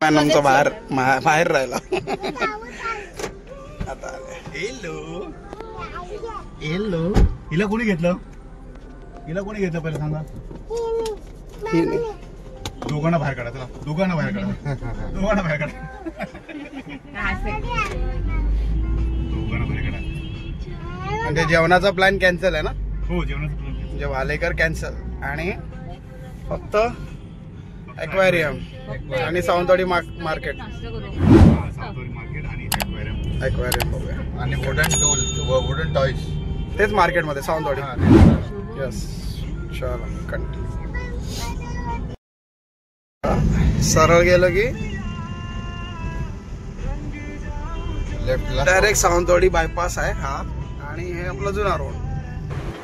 आमचा बाहेर राहिला आता येलो येलो. हिला कोणी घेतलं पहिलं सांगा. दोघांना बाहेर काढा. चला दोघांना बाहेर काढा. म्हणजे जेवणाचा प्लॅन कॅन्सल आहे ना. हो जेवणाचा प्लॅन म्हणजे वालेकर कॅन्सल आणि फक्त एक्वेरियम आणि सावंतवाडी मार्केट आणि एक्वेरियम बघूया. आणि वुडन टॉयज तेच मार्केट मध्ये सावंतवाडी. यस चला कंटिन्यू. सरळ गेलं की लेफ्टला डायरेक्ट सावंतवाडी बायपास आहे हा. आणि हे आपला जुना रोड.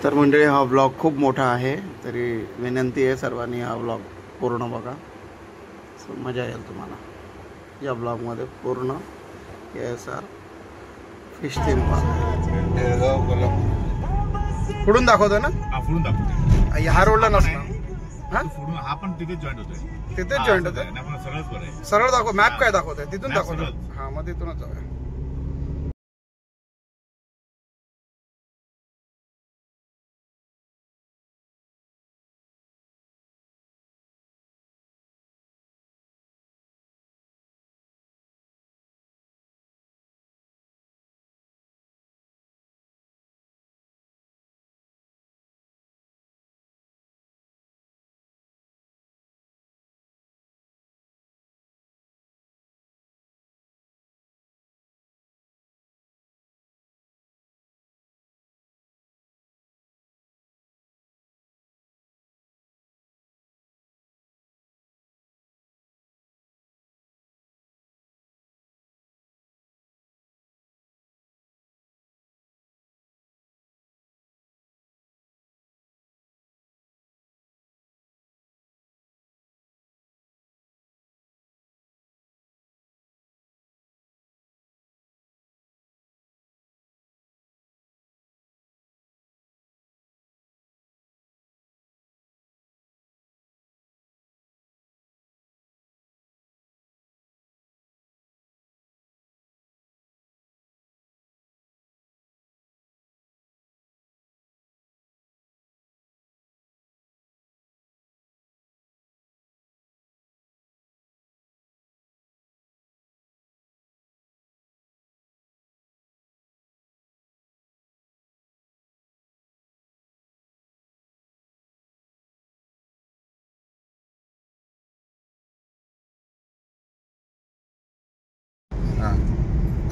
तर मंडळी हा ब्लॉग खूप मोठा आहे तरी विनंती आहे सर्वांनी हा ब्लॉग पूर्ण बघा. मजा येईल तुम्हाला या ब्लॉगमध्ये. पूर्ण KSR फिश थीम पार्क पुढून दाखवतो ना. पुढून दाखवतो. ह्या रोडला नसणार. हा पण तिथेच जॉईंट होतोय. तिथेच जॉईंट होतोय. सरळच बरं आहे. सरळ दाखव. मॅप काय दाखवतोय तिथून दाखवतो. हा मग तिथूनच जाऊया.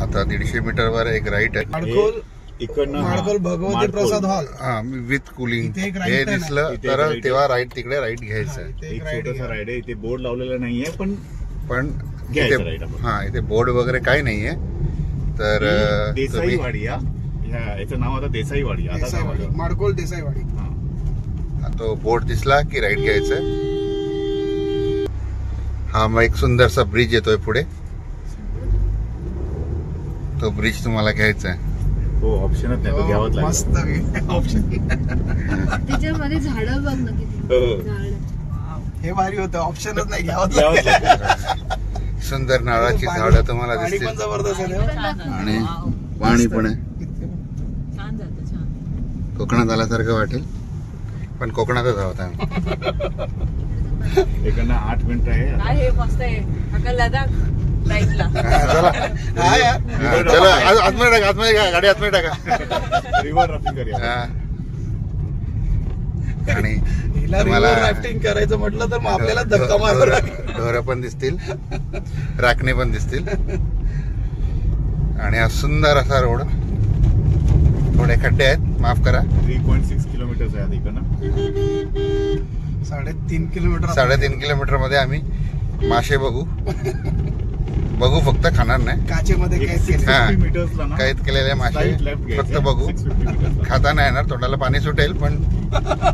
आता 150 मीटरवर एक राईट आहे. माडखोल भगवती प्रसाद हॉल विथ कुलिंग. हे दिसलं तर तेव्हा राईट तिकडे राईट घ्यायचं. एक छोटासा राईड आहे. इथे बोर्ड लावलेला नाहीये पण हा इथे बोर्ड वगैरे काही नाहीये. तर देसाईवाडी याचं नाव आता देसाईवाडी. आता माडखोल देसाईवाडी. तो बोर्ड दिसला की राईट घ्यायचं. हा मग एक सुंदरसा ब्रिज येतोय पुढे. तो ब्रिज तुम्हाला घ्यायचा आहे. हो ऑप्शनच नाही. तो घ्यावाच लागेल. मस्त ऑप्शन. त्याच्यामध्ये झाडं बघ ना किती. हे भारी होतं. ऑप्शनच नाही घ्यावंच लागेल. सुंदर नारळाची झाडं तुम्हाला पाणी दिसतील. पण जबरदस्त आहे. आणि पाणी पण आहे. छान जातं. छान कोकणात आल्यासारखं वाटेल पण कोकणातच आहोत आम्ही. इकडनं 8 मिनिट आहे. हे मस्त आहे. अका लडाख राईटला. चला चला आतमध्ये टाका. गाडी आतमध्ये टाका. रिव्हर राफ्टिंग करूया. आणि हिला रिव्हर राफ्टिंग करायचं म्हटलं तर मग आपल्याला धक्का मारावा लागेल. ढोरं पण दिसतील. राखणे पण दिसतील. आणि हा सुंदर असा रोड. थोडे खड्डे आहेत माफ करा. 3.6 किलोमीटर आहे इकडनं. 3.5 किलोमीटर. 3.5 किलोमीटर मध्ये आम्ही मासे बघू फक्त खाणार नाही. काचेमध्ये कैद केलेले मासे फक्त बघू. खाता नाही येणार. तोंडाला पाणी सुटेल पण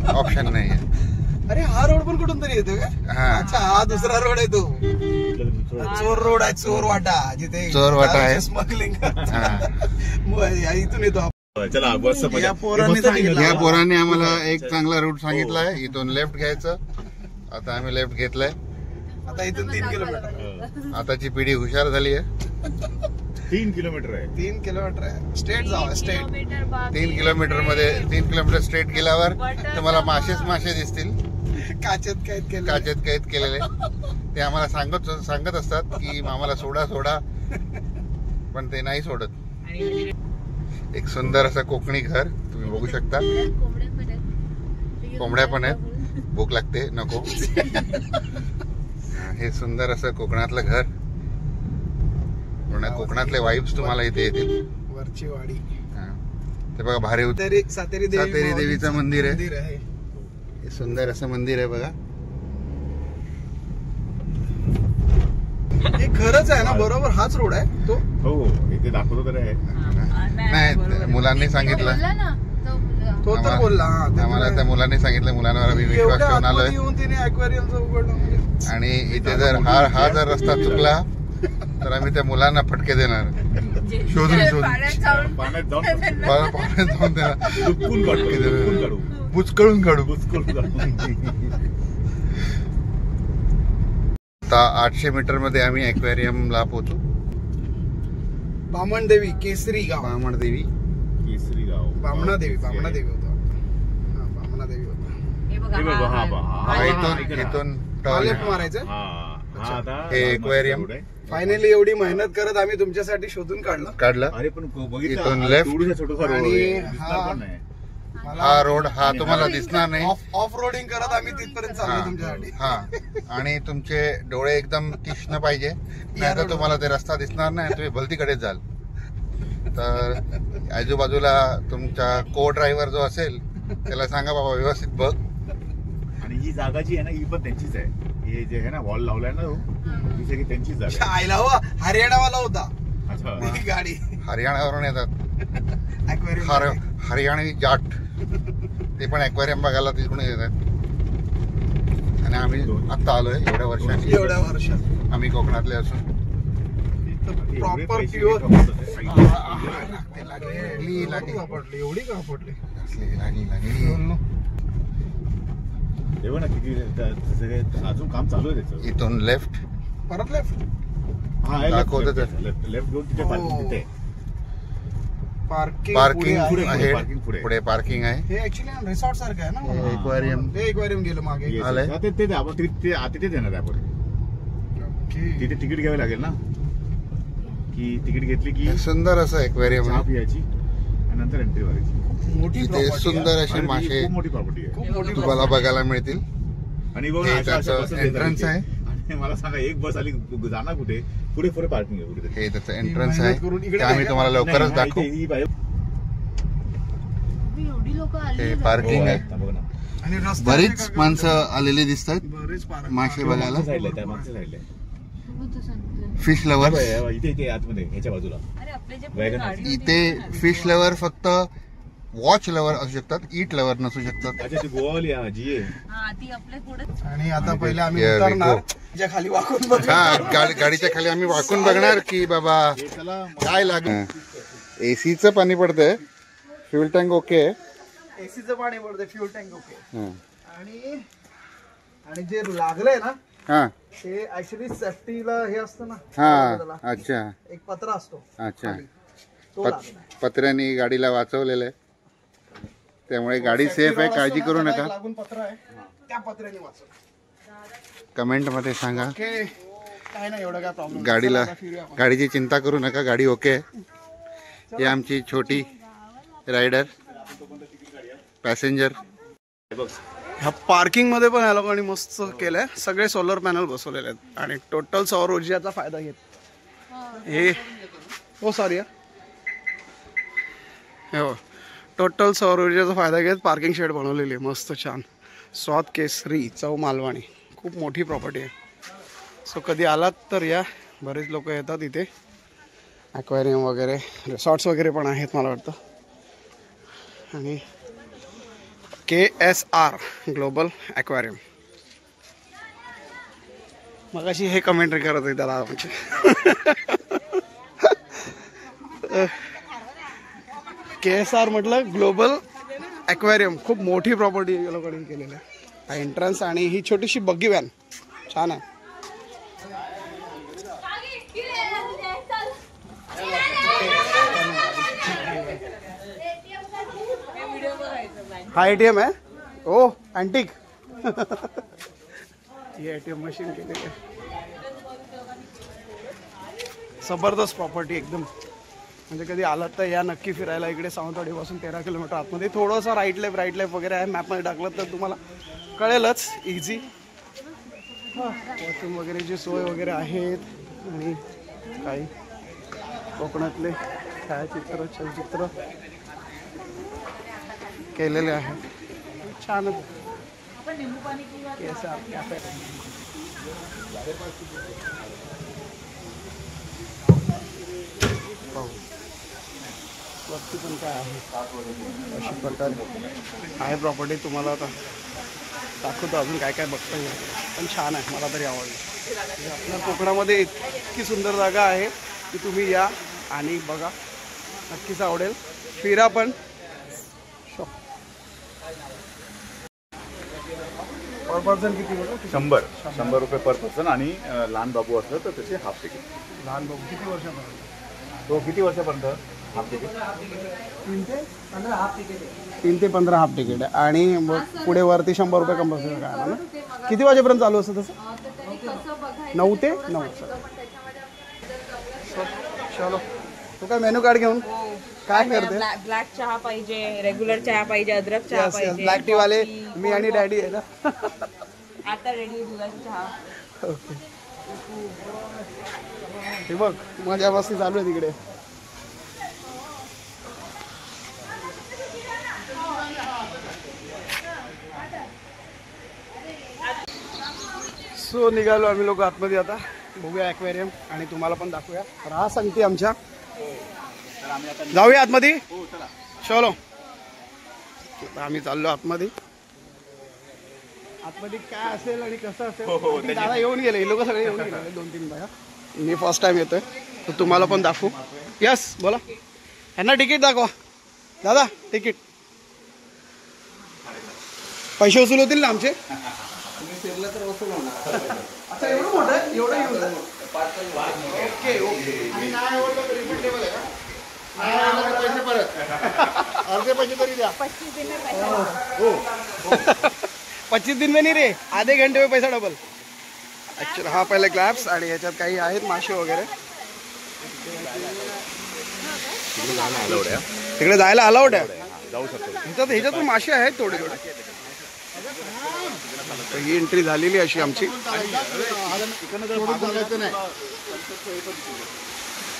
ऑप्शन नाही आहे. अरे हा रोड पण कुठून तरी येतो का. अच्छा हा दुसरा रोड आहे तो. चोर रोड आहे. चोर वाटा जिथे चोर वाटा आहे. स्मगलिंग इथून येतो. चला बस. या पोरांनी आम्हाला एक चांगला रूट सांगितलाय. इथून लेफ्ट घ्यायचं. आता आम्ही लेफ्ट घेतलाय. आता इथून 3 किलोमीटर. आताची पिढी हुशार झाली आहे. 3 किलोमीटर आहे. 3 किलोमीटर आहे. स्ट्रेट जावा स्ट्रेट. 3 किलोमीटर मध्ये 3 किलोमीटर स्ट्रेट गेल्यावर तुम्हाला मासे दिसतील. काचेत कैद केलेले. ते आम्हाला सांगत असतात की आम्हाला सोडा पण ते नाही सोडत. एक सुंदर असं कोकणी घर तुम्ही बघू शकता. कोंबड्या पण आहेत. भूक लागते नको. हे सुंदर असं कोकणातलं घर. पूर्ण कोकणातले वाईब्स तुम्हाला इथे येतील. वरची वाडी. ते बघा भारी सातेरी देवीचं मंदिर आहे. हे सुंदर असं मंदिर आहे बघा. हे खरंच आहे ना बरोबर हाच रोड आहे तो. हो इथे दाखवतो तर आहे. नाही मुलांनी सांगितलं. तो तर बोलला. आम्हाला त्या मुलांनी सांगितलं. मुलांवर आम्ही विश्वास ठेवून आलोय. येऊन तिने ॲक्वेरियमचं उघडलं म्हणजे. आणि इथे जर हा जर रस्ता चुकला तर आम्ही त्या मुलांना फटके देणार. शोधून पाण्यात जाऊन देणार. बुचकळून काढू. आता 800 मीटर मध्ये आम्ही ॲक्वेरियमला पोहोचू. बामणदेवी केसरी गाव. बामणदेवी बामणादेवी होता. बामणादेवी होता. इथून लेफ्ट मारायचं. हे ॲक्वेरियम फायनली एवढी मेहनत करत आम्ही तुमच्यासाठी शोधून काढलं. अरे पण इथून लेफ्ट. हा रोड हा तुम्हाला दिसणार नाही. ऑफ रोडिंग करत आम्ही तिथपर्यंत चाललो तुमच्यासाठी. हा आणि तुमचे डोळे एकदम तीक्ष्ण पाहिजे नाही तर तुम्हाला ते रस्ता दिसणार नाही. तुम्ही भलतीकडे जाल. तर आजूबाजूला तुमचा को ड्रायव्हर जो असेल त्याला सांगा बाबा व्यवस्थित बघ. आणि ही जागा जी आहे ना ही पण त्यांचीच आहे. हे जे आहे ना वॉल लावलाय ना ही सगळी त्यांचीच जागा. आयला हो हरियाणावाला होता. अच्छा ही गाडी हरियाणावरून येतात. हरियाणी जाट ते पण ॲक्वेरियम बघायला तिकडून येतात. आणि आम्ही आता आलोय एवढ्या वर्षात. आम्ही कोकणातले असून प्रॉपर प्युअर. एवढी का पडली. अजून काम चालू आहे त्याचं. इथून लेफ्ट परत लेफ्ट. दाखवत लेफ्ट घेऊन तिथे तिथे पार्किंग पुढे पार्किंग आहे. हे ऍक्च्युली रिसॉर्ट सारखं आहे ना. एक्वेरियम गेलं मागे. तिथे देणार आपण. तिथे तिकीट घ्यावी लागेल ना की तिकीट घेतली की सुंदर असं एक्वेरियम याची आणि नंतर एंट्री मारायची. मोठी तिथे सुंदर असे मासे खूप मोठी प्रॉपर्टी आहे. तुम्हाला बघायला मिळतील. आणि त्याचं एंट्रन्स आहे. मला सांगा एक बस आली जाणार कुठे. पुढे पार्किंग आहे कुठे. हे त्याचं एंट्रन्स आहे. ते आम्ही तुम्हाला लवकरच दाखवू. हे पार्किंग आहे. बरीच माणसं आलेली दिसतात मासे बघायला. फिश लवर इथे आतमध्ये ह्याच्या बाजूला. इथे फिश लवर फक्त वॉच लवर असू शकतात. ईट लवर नसू शकतात. आणि आता पहिले आम्ही उतरणार. खाली वाकून गाडीच्या खाली आम्ही वाकून बघणार की बाबा काय लागेल. एसीचं पाणी पडतंय. Fuel tank okay. एसीचं पाणी पडतंय. Fuel tank okay. आणि जे लागलंय ना हा ते ऍक्च्युली सेफ्टीला हे असतं ना. हा अच्छा. एक पत्रा असतो. अच्छा पत्र्याने गाडीला वाचवलेलं आहे. त्यामुळे गाडी सेफ आहे. काळजी करू नका. लागून पत्र आहे त्या पत्र्याने वाचव. कमेंट मध्ये सांगा. काय नाही एवढं काय प्रॉब्लेम. गाडीची चिंता करू नका. गाडी ओके आहे. ही आमची छोटी रायडर पॅसेंजर. ह्या पार्किंग मध्ये पण या लोकांनी मस्त केलंय. सगळे सोलर पॅनल बसवलेले आहेत आणि टोटल सौर ऊर्जेचा फायदा घेत. हे हो सॉरी हो टोटल सौर ऊर्जेचा फायदा घेत पार्किंग शेड बनवलेली आहे मस्त छान. स्वाद केसरी चौ मालवणी. खूप मोठी प्रॉपर्टी आहे. सो कधी आलात तर या. बरेच लोक येतात इथे. ॲक्वेरियम वगैरे रिसॉर्ट्स वगैरे पण आहेत मला वाटतं. आणि KSR ग्लोबल ॲक्वेरियम. मग अशी हे कमेंट्री करत होते त्याला आमचे. KSR म्हटलं ग्लोबल ॲक्वेरियम. खूप मोठी प्रॉपर्टी या लोकांनी केलेली आहे. एंट्रन्स आणि ही छोटीशी बग्गी व्हॅन छान आहे. हा ATM आहे. ओ अँटिक. ही ATM मशीन केलेली आहे. जबरदस्त प्रॉपर्टी एकदम. म्हणजे कधी आलात तर या नक्की फिरायला इकडे. सावंतवाडीपासून 13 किलोमीटर आतमध्ये. थोडंसं राईट लेफ्ट वगैरे आहे. मॅपमध्ये टाकलं तर तुम्हाला कळेलच इझी. वॉशरूम वगैरेची सोय वगैरे आहेत. आणि काही कोकणातले छायाचित्र चलचित्र केलेले आहेत. छानच. वरती पण काय आहे अशी प्रकारे आहे प्रॉपर्टी. तुम्हाला आता दाखवतो अजून काय काय बघता येईल. पण छान आहे. मला तरी आवडलं. आपल्या कोकणामध्ये इतकी सुंदर जागा आहे की तुम्ही या आणि बघा. नक्कीच आवडेल. फिरा पण. पर पर्सन किती बघा? 100 रुपये पर पर्सन. आणि लहान बाबू असलं तर त्याचे हाफ तिकीट. लहान बाबू किती वर्षापर्यंत? तो किती वर्षापर्यंत हाफ तिकीट? 3 ते 15 हाफ तिकीट आहे. आणि मग पुढे वरती 100 रुपये कंपल्सरी काय ना. किती वाजेपर्यंत चालू असतं तसं? 9 ते 9. चलो. तू काय मेनू कार्ड घेऊन काय करते? ब्लॅक चहा पाहिजे, रेग्युलर चहा पाहिजे, अद्रक चहा पाहिजे. ब्लॅक टी वाले मी आणि डॅडी आहे ना. आता रेडी दुधाचा चहा. ओके. हे बघ मजा मस्ती चालू आहे तिकडे. सो निघालो आम्ही लोक आतमध्ये. आता बघूया ॲक्वेरियम आणि तुम्हाला पण दाखवूया. राहा सांगते आमच्या. जाऊया आतमध्ये. चलो. आम्ही चाललो आतमध्ये. आतमध्ये काय असेल आणि कसं असेल दादा येऊन गेले. हे लोक सगळे येऊन गेले 2-3 बाया. मी फर्स्ट टाइम येतोय तर तुम्हाला पण दाखवू. यस बोला. यांना तिकीट दाखवा दादा. तिकीट पैसे वसूल होतील ना आमचे? अच्छा एवढं मोठं आहे? एवढं ओके ओके. आणि नाही आवडलं तरी रिफंडेबल आहे का? पैसे परत अर्धे पैसे तरी द्या. 25 दिन में नहीं रे, आधे घंटे में पैसा डबल. ॲक्च्युअली हा पहिले ग्लॅब्स आणि ह्याच्यात काही आहेत मासे वगैरे. तिकडे जायला अलाउड आहे. जाऊ शकतो. ह्याच्यात पण मासे आहेत थोडे थोडे. ही एंट्री झालेली अशी आमची.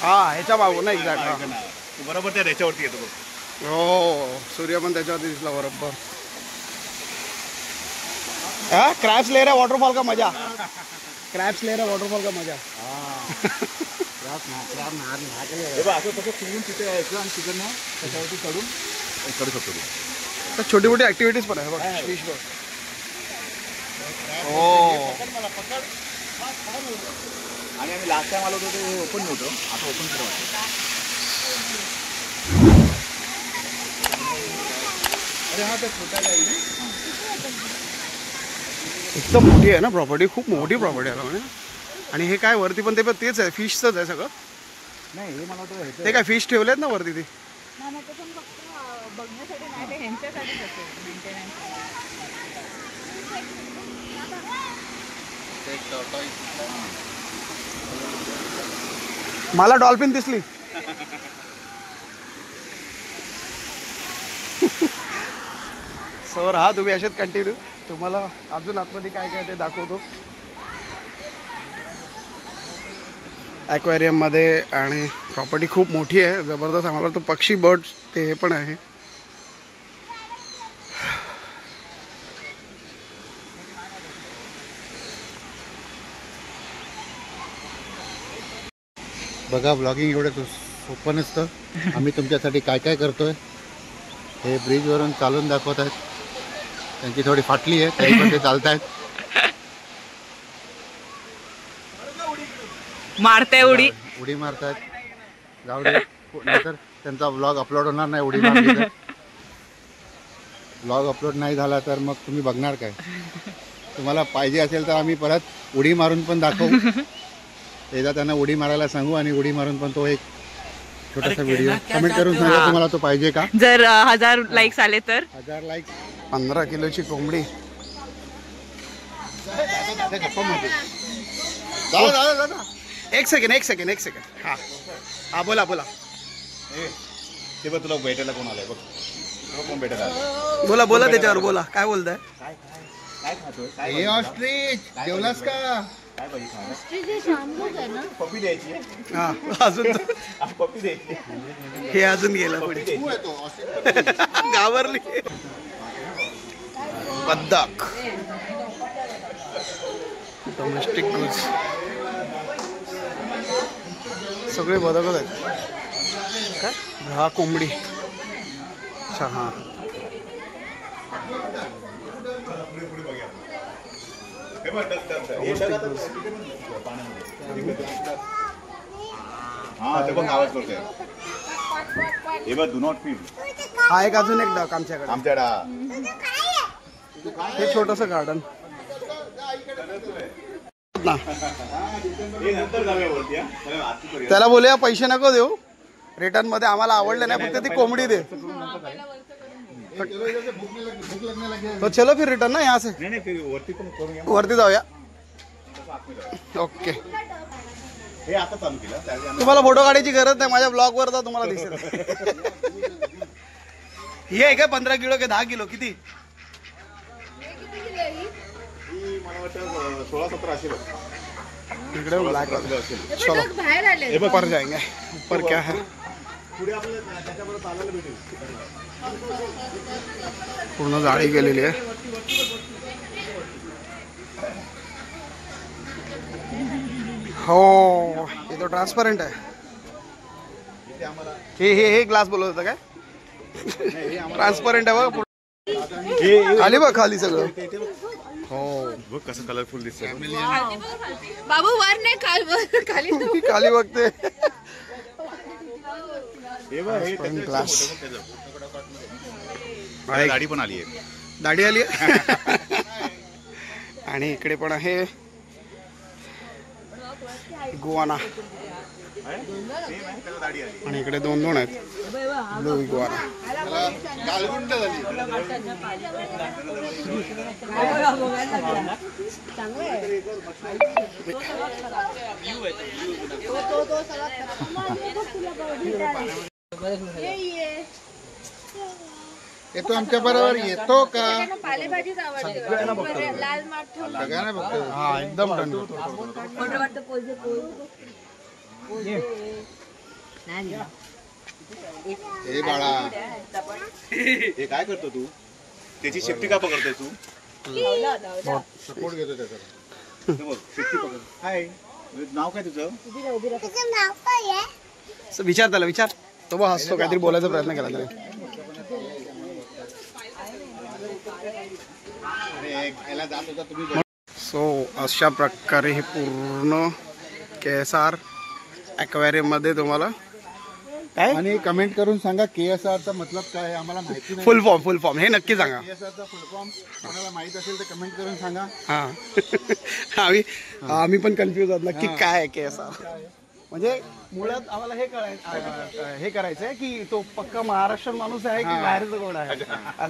हा ह्याच्या बाबू ना एक्झॅक्ट. बरोबर त्या त्याच्यावरती येतो. हो सूर्य पण त्याच्यावरती दिसला बरोबर. हा क्रॅब्स ले रहा वॉटरफॉल का मजा. क्रॅब्स ले रहा वॉटरफॉल का मजा. असं तसं फिरून तिथे यायचं आणि तिकडनं त्याच्यावरती चढून करू शकतो. तर छोटी मोठी ऍक्टिव्हिटीज पण आहे बघ. फिश बघ. हो. आणि आम्ही लास्ट टाइम आलो होतो ते ओपन नव्हतं. आता ओपन केलं वाटतं. अरे हा तर छोटा काही नाही. एकदम मोठी आहे ना प्रॉपर्टी. खूप मोठी प्रॉपर्टी आहे म्हणजे. आणि हे काय वरती पण ते पण तेच आहे. फिशचंच आहे सगळं. नाही हे मला वाटतं ते काय फिश ठेवलेत ना वरती. ते बघण्यासाठी नाही, ते ह्यांच्यासाठीच असेल मेंटेनन्स. मला डॉल्फिन दिसली. सर हा तुम्ही असेच कंटिन्यू. तुम्हाला अजून आतमध्ये काय काय ते दाखवतो ॲक्वेरियम मध्ये. आणि प्रॉपर्टी खूप मोठी आहे जबरदस्त. आम्हाला तो पक्षी बर्ड्स ते हे पण आहे. बघा ब्लॉगिंग एवढं सोपं नसतं. आम्ही तुमच्यासाठी काय काय करतोय हे ब्रिजवरून चालून दाखवत आहेत. त्यांची थोडी फाटली आहे तरी पण ते चालत आहेत. मारते उडी उडी मारतायत. जाऊ दे नाहीतर त्यांचा ब्लॉग अपलोड होणार नाही उडी मारली तर. ब्लॉग अपलोड नाही झाला तर मग तुम्ही बघणार काय. तुम्हाला पाहिजे असेल तर आम्ही परत उडी मारून पण दाखवू. एकदा त्यांना उडी मारायला सांगू आणि उडी मारून पण तो एक छोटासा व्हिडिओ कमेंट करून सांगा तुम्हाला तो पाहिजे का. जर 1000 लाईक्स आले तर 1000 लाईक्स 15 किलोची कोंबडी. एक सेकंड. हा बोला. ते बघ तुला भेटायला कोण आलाय बघ. कोण भेटायला आलाय? बोला त्याच्यावर बोला. काय बोलताय? काय खातोय? हे ऑस्ट्रिच जेवलास का? काय पाहिजे खायला? पप्पी द्यायची. हा अजून पप्पी द्यायची. हे अजून गेलं पुढे. गावरली. बदक डोमेस्टिक गुड्स सगळे बदकच आहेत. काय हा कोंबडी. अच्छा हा हा ते बघ आवाज करतोय. हे बघ डू नॉट फीड. हा एक अजून एक डक आमच्याकडे. हे छोटस गार्डन ना. त्याला बोलूया पैसे नको देऊ रिटर्न मध्ये. आम्हाला आवडलं नाही फक्त ती कोंबडी दे. तो चलो फिर रिटर्न ना यहाँ से. वरती जाऊया. ओके. हे आता चालू केलं. तुम्हाला फोटो काढायची गरज नाही. माझ्या ब्लॉग वर तुम्हाला दिसेल. ही आहे काय 15 किलो के 10 किलो किती? मला वाटतं 16-17 असेल. इकडे ब्लॅक असेल. चलो बाहेर आले. ऊपर जाएंगे. ऊपर क्या है? पुढे आपल्याला त्याच्याबरोबर चालायला भेटेल. पूर्ण जाळी गेलेली आहे. हो हे तो ट्रान्सपरंट आहे. हे ग्लास बोलत होता काय? ट्रान्सपरंट आहे बघ. खाली बघ खाली सगळं. हो बघ कसं कलरफुल दिसतं. बाबू वर नाही खाली खाली बघते. ग्लास गाडी पण आली आहे. दाढी आली आहे. आणि इकडे पण आहे गुआना. आणि इकडे दोन आहेत ब्लू गुआना. येतो आमच्या बरोबर येतो का? पालेभाजीच आवडते. लाल माठ सगळ्यांना बघतो. हा एकदम थंड. हे बाळा हे काय करतो तू? त्याची शेफ्टी का पकडतोय तू? सपोर्ट घेतो त्याचा. हे बघ शेफ्टी पकड. हाय नाव काय तुझं? विचार त्याला विचार. तो बघ हसतो. काहीतरी बोलायचा प्रयत्न केला त्याने. सो अशा प्रकारे हे पूर्ण KSR ॲक्वेरियम मध्ये तुम्हाला काय आणि कमेंट करून सांगा KSR चा मतलब काय आहे आम्हाला माहिती नाही. फुल फॉर्म हे नक्की सांगा. KSR चा फुल फॉर्म कोणाला माहित असेल तर कमेंट करून सांगा. हा आम्ही पण कन्फ्युज आहोत नक्की काय आहे KSR. म्हणजे मुळात आम्हाला हे करायचंय की तो पक्का महाराष्ट्रीयन माणूस आहे की बाहेरचं कोण आहे.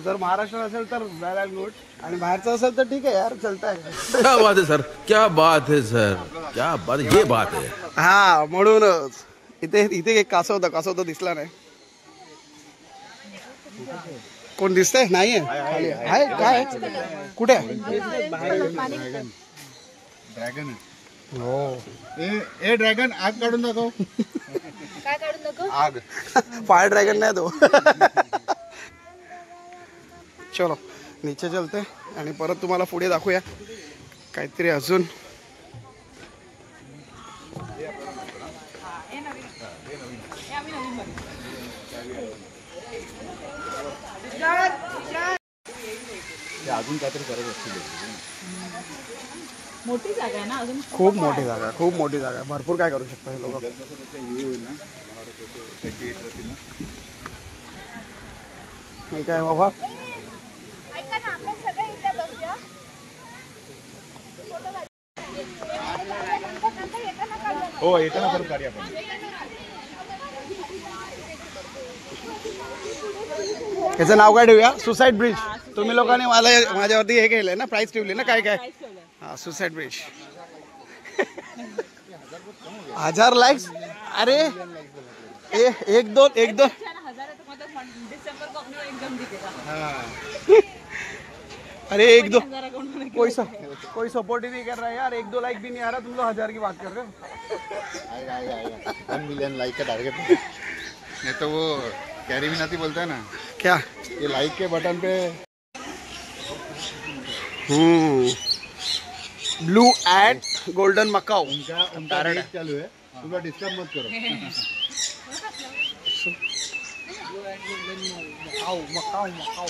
जर महाराष्ट्र असेल तर वेल अँड गुड. आणि बाहेरचं असेल तर ठीक आहे यार चलताय. क्या बात है सर. क्या बात है सर. क्या बात ये बात है. हा म्हणूनच इथे एक कासवता दिसला नाही. कोण दिसतंय? नाहीये. आहे काय कुठे? ड्रॅगन. हो ए ड्रॅगन आग काढून दाखव. काय काढून नको. आग. फायर ड्रॅगन नाही तो. चलो नीचे चलते आणि परत तुम्हाला पुढे दाखवूया काहीतरी अजून. अजून काहीतरी करत असतील. मोठी जागा आहे ना अजून. खूप मोठी जागा आहे. भरपूर काय करू शकता हे लोक. हे काय बाबा. हो येताना परत गाडी आपण. याचं नाव काय ठेवूया? Suicide bridge. तुम्ही लोकांनी माझ्यावरती हे केलंय ना, प्राईस ठेवली ना, काय काय? हा, सुसाईड ब्रिज. 1000 लाईक्स. अरे एक दो अरे एक दो कोई सपोर्ट ही नहीं कर रहा है यार. 1-2 लाइक भी नहीं आ रहा, तुम लोग 1000 की बात कर रहे हो. 1 मिलियन लाइक का टारगेट नहीं तो वो कैरी मिनाती बोलता है ना, क्या? ये लाइक के बटन पे ब्लू एट गोल्डन मकाऊ. उनका रेट चालू है, तुम डिस्टर्ब मत करो. Macaw.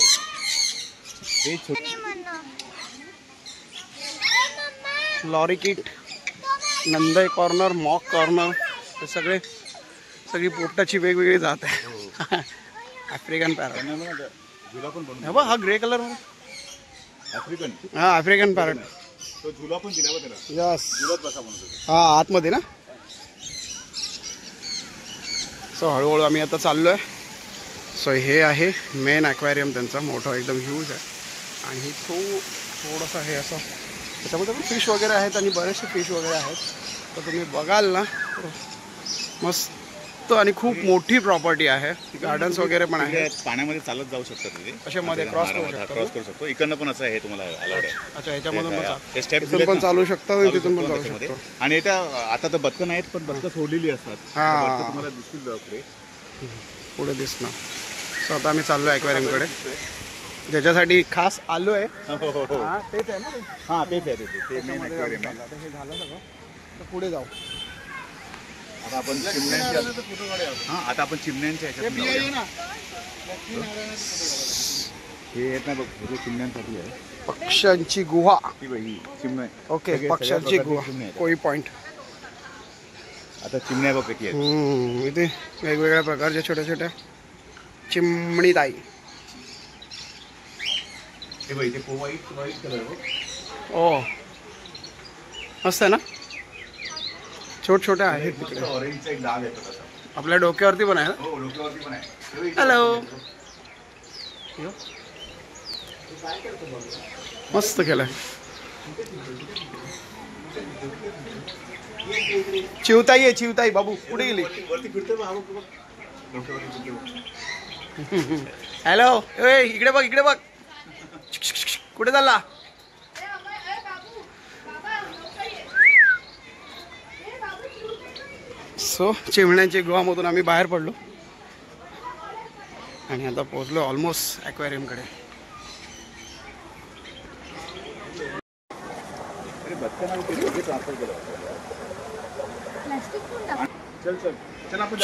Lorikeet, nanday conure, monk conure, हे सगळी पोपटाची वेगवेगळी जात आहे. African parrot. हा ग्रे कलर आफ्रिकन. हा आफ्रिकन पॅरट. तो झुला पण दिला त्याला. यस. झुलात बसा म्हणतो. हा आतमध्ये ना. सो हळूहळू आम्ही आता चाललोय. सो हे आहे मेन ॲक्वेरियम त्यांचा, मोठा एकदम ह्यूज आहे. आणि हे थोडंसं हे असं त्याच्यामध्ये पण फिश वगैरे आहेत आणि बरेचसे फिश वगैरे आहेत. तर तुम्ही बघाल ना मस्त आणि खूप मोठी प्रॉपर्टी आहे. गार्डन्स वगैरे पण आहेत. पाण्यामध्ये चालत जाऊ शकता तुम्ही. अशा मध्ये क्रॉस करू शकतो. इकडनं पण असं आहे तुम्हाला अलाउड आहे. अच्छा, ह्याच्यामधून स्टेप पण चालू शकता, तिथून पण जाऊ शकतो. आणि त्या आता तर बदकं नाहीत, पण बदकं सोडलेली असतात. हा, तुम्हाला दिसतील पुढे दिसणार. सो आता आम्ही चाललो ॲक्वेरियमकडे, ज्याच्यासाठी खास आलोय. हा तेच आहे ना. हां तेच आहे. हे झालं सगळं, तर पुढे जाऊ. आता आपण चिमण्यांच्या ह्याच्यात हे येत नाही बघ, चिमण्यांसाठी आहे. पक्ष्यांची गुहा. चिमण्या. ओके, पक्ष्यांची गुहा, कोई पॉइंट. आता चिमण्या बघ किती आहेत. इथे वेगवेगळ्या प्रकारच्या छोट्या छोट्या चिमणी ताई. हे बघ इथे व्हाईट कलर बघ. ओ मस्त आहे ना. छोट्या आहेत तिकडे. ऑरेंजचा एक डाग येतो तसा. आपल्या डोक्यावरती पण आहे ना. हो, डोक्यावरती पण आहे. हॅलो. मस्त केलंय. चिवताई आहे, चिवताई. बाबू कुठे गेली? हॅलो, इकडे बघ, इकडे बघ. कुठे चालला? सो चिमण्यांची गुहामधून आम्ही बाहेर पडलो आणि आता पोहोचलो ऑलमोस्ट ॲक्वेरियमकडे.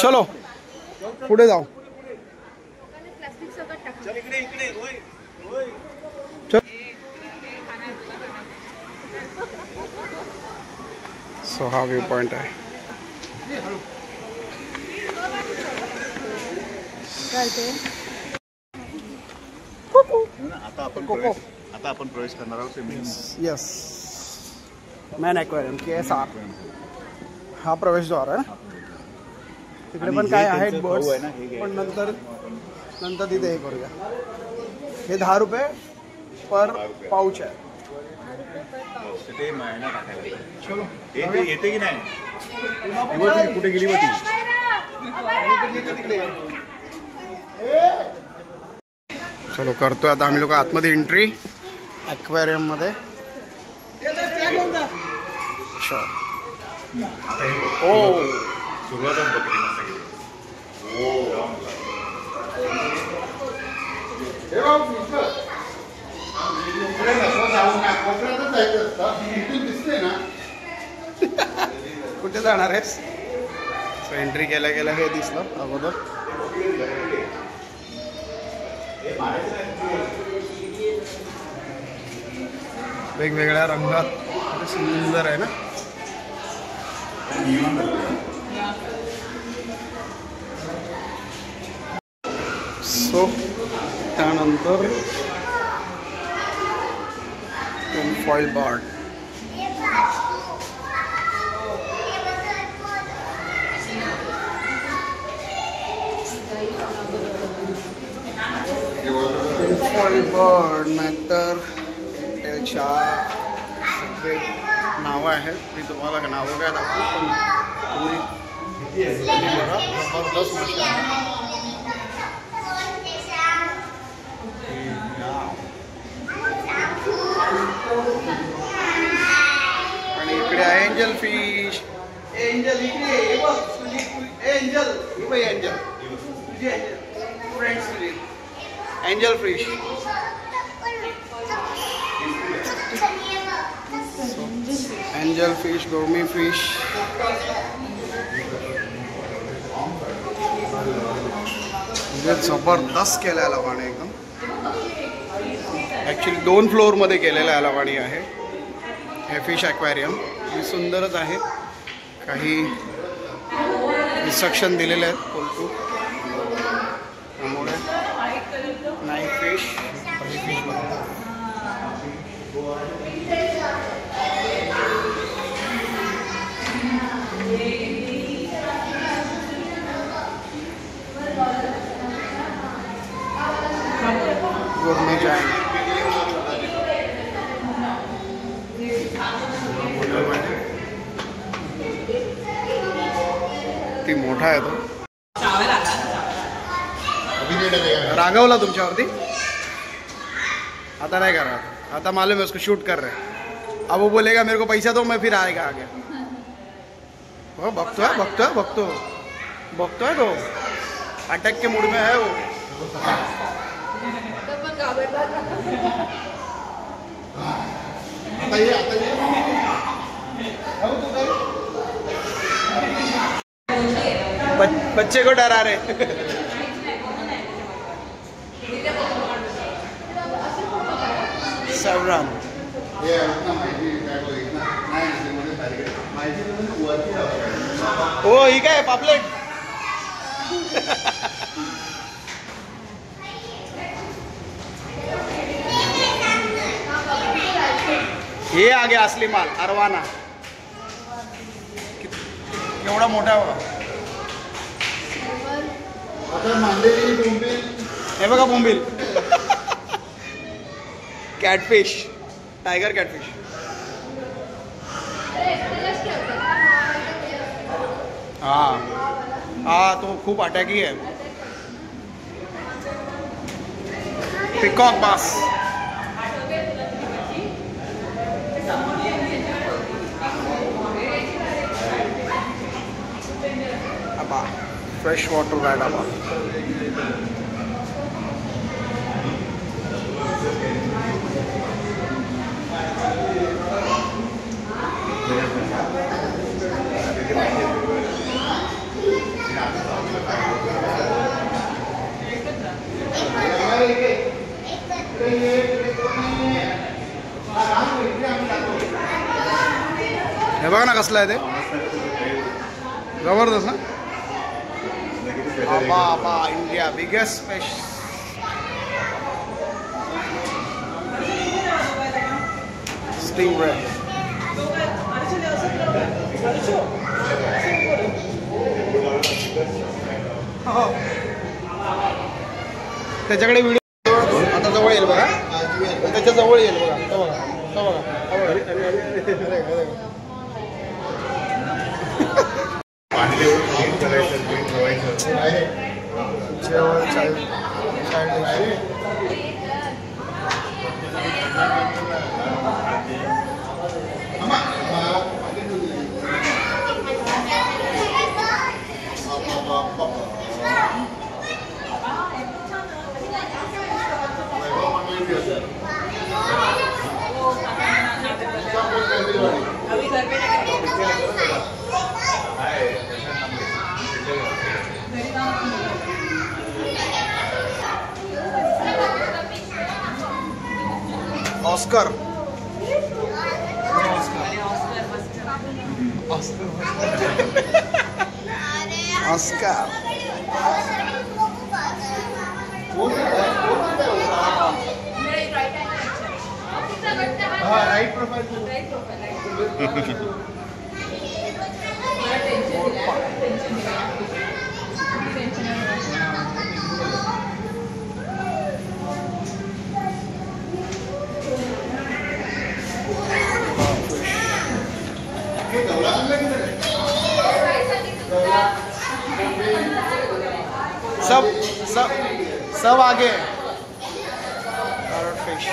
चलो पुढे जाऊ. सो हा व्ह्यू पॉइंट आहे. आता आपण प्रवेश करणार आहोत. Yes, man aquarium KSR. हा प्रवेशद्वार आहे ना. तिकडे पण काय आहेत बर्ड्स, पण नंतर तिथे हे करूया. हे 10 रुपये पर पाऊच आहे. चलो येते की नाही. कुठे गेली होती? चलो करतोय आता आम्ही लोक आतमध्ये एंट्री ॲक्वेरियम मध्ये. ओ सुरुवातच बघितली. कुठे जाणार आहेस? सो एंट्री केल्या केल्या हे दिसलं अगोदर. वेगवेगळ्या रंगात सुंदर आहे ना. सो त्यानंतर फॉईल बर्ड. बर्ड नाहीतर त्याच्या सगळे नावं आहेत. मी तुम्हाला नावं काय दाखवू पण तुम्ही बघा. जबरदस्त मस्त आहे. आणि इकडे आहे एंजल फिश. एंजल इकडे angel angel friends angel fish. Angel fish, गोमी फिश. जबरदस्त केलं आहे लोकांनी एकदम. ॲक्च्युली 2 फ्लोअरमध्ये केलेलं आहे लोकांनी आहे हे फिश ॲक्वॅरियम. ही सुंदरच आहे. काही इन्स्ट्रक्शन दिलेले आहेत पोल्टू. त्यामुळे नाईट फिश फिश बघा. गोरमे जाय ती मोठा आहे तो. रागवला तुमच्यावरती. आता नहीं कर रहा. आता मालूम है उसको शूट कर रहे. अब वो बोलेगा मेरे को पैसा दो मैं फिर आएगा आगे. वो बकतोय बकतोय बकतो बकतोय तो. अटैक के मूड में है वो. बच्चे को डरा रहे. सवराम हो ही काय पापलेट. हे आगे असली माल अरवाना. एवढा मोठा बघा. हे बघा बोंबील. Catfish, tiger catfish. हाँ हाँ तो खूप अटॅकी आहे. Peacock bass. आबा फ्रेश वाटर राईड आबा. हे बघा ना कसलं आहे ते. जबरदस्त ना. आबा आबा इंडिया बिगेस्ट फिश. स्टिंगरे. त्याच्याकडे व्हिडिओ आता जवळ येईल बघा. त्याच्या जवळ येईल बघा. तो बघा तो बघा. ऑस्कर. ऑस्कर. Right profile. सब सब सब आगे है पैरट फिश।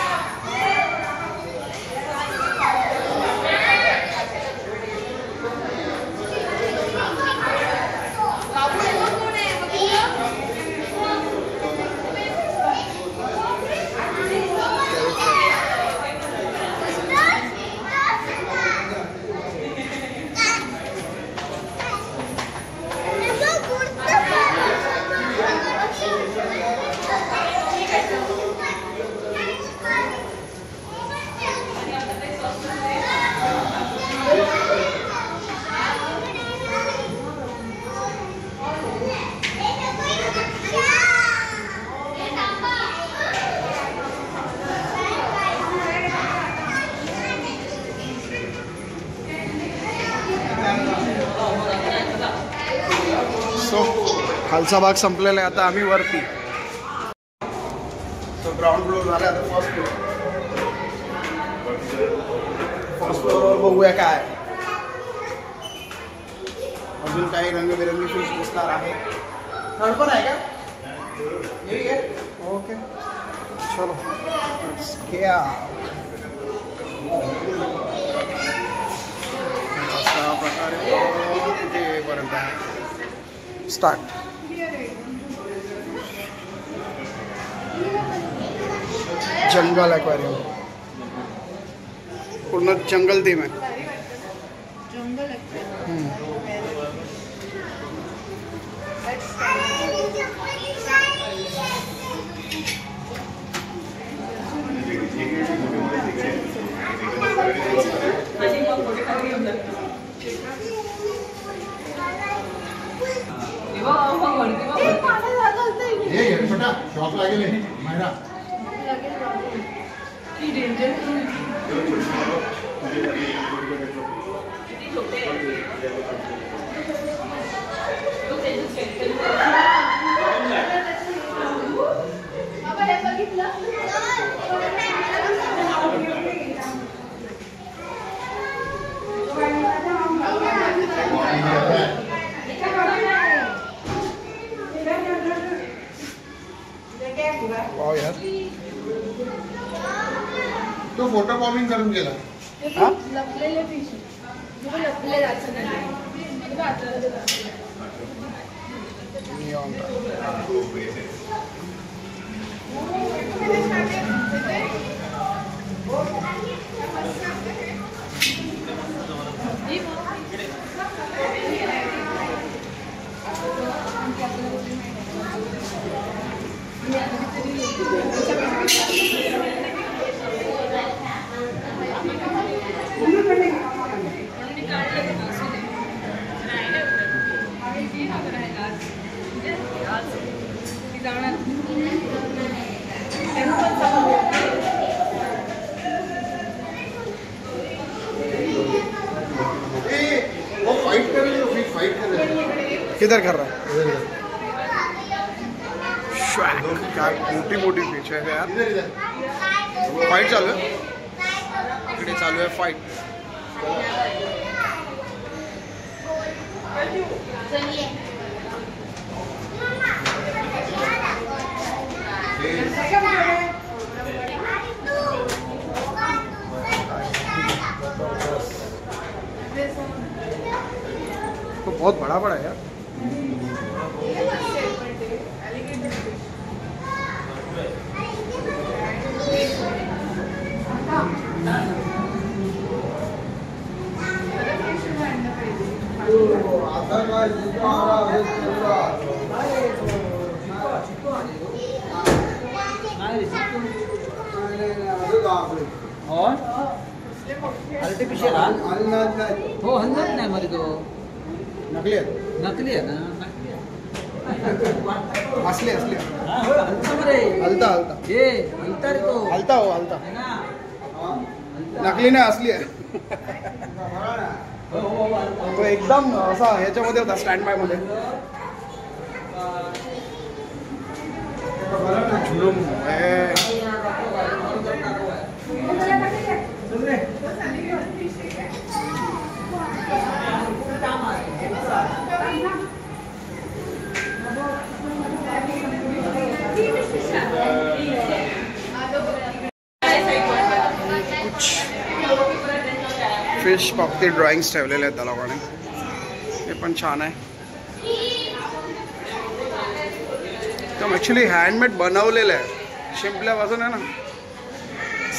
सो खालचा भाग संपलेला आहे, आता आम्ही वरती. सो ग्राउंड फ्लोअर झाला, आता फर्स्ट फ्लोअर. फर्स्ट फ्लोअरवर बघूया काय अजून काही रंगबिरंगी फिश दिसणार आहे. थर्ड पण आहे का? ठीक आहे, ओके चलो घ्या. अशा प्रकारे कुठेपर्यंत आहे स्टार्ट. जंगल एक्वेरियम, पूर्ण जंगल थीम आहे. शॉप लागेल मायरा. वाव यार, तो फोटो बॉम्बिंग करून गेला. हा लपलेले फिश लपले जायचं नाही. वो फाइट कर रहे हो, फिर फाइट कर रहे हो. किधर कर रहा है? श्वैक, क्या मोठी मोठी फिश आहे यार. इधर इधर फाईट चालू आहे, इकडे चालू आहे फाईट. तो बहुत बड़ा बड़ा है यार. आर्टिफिशियल हो हलत नाही मध्ये तो नकली आहे, नकली आहे ना. असली असली हलता रे हलता हलता हे हलता रे तो हलता हो हलता, है ना. नकली नाही असली आहे. तो एकदम असा ह्याच्यामध्ये होता स्टँड बाय मध्ये. झुलूम बाबतीत ड्रॉइंग्स ठेवलेले आहेत त्या लोकांनी. हे पण छान आहे. एकदम ॲक्च्युली हँडमेड बनवलेलं आहे, शिंपल्यापासून आहे ना,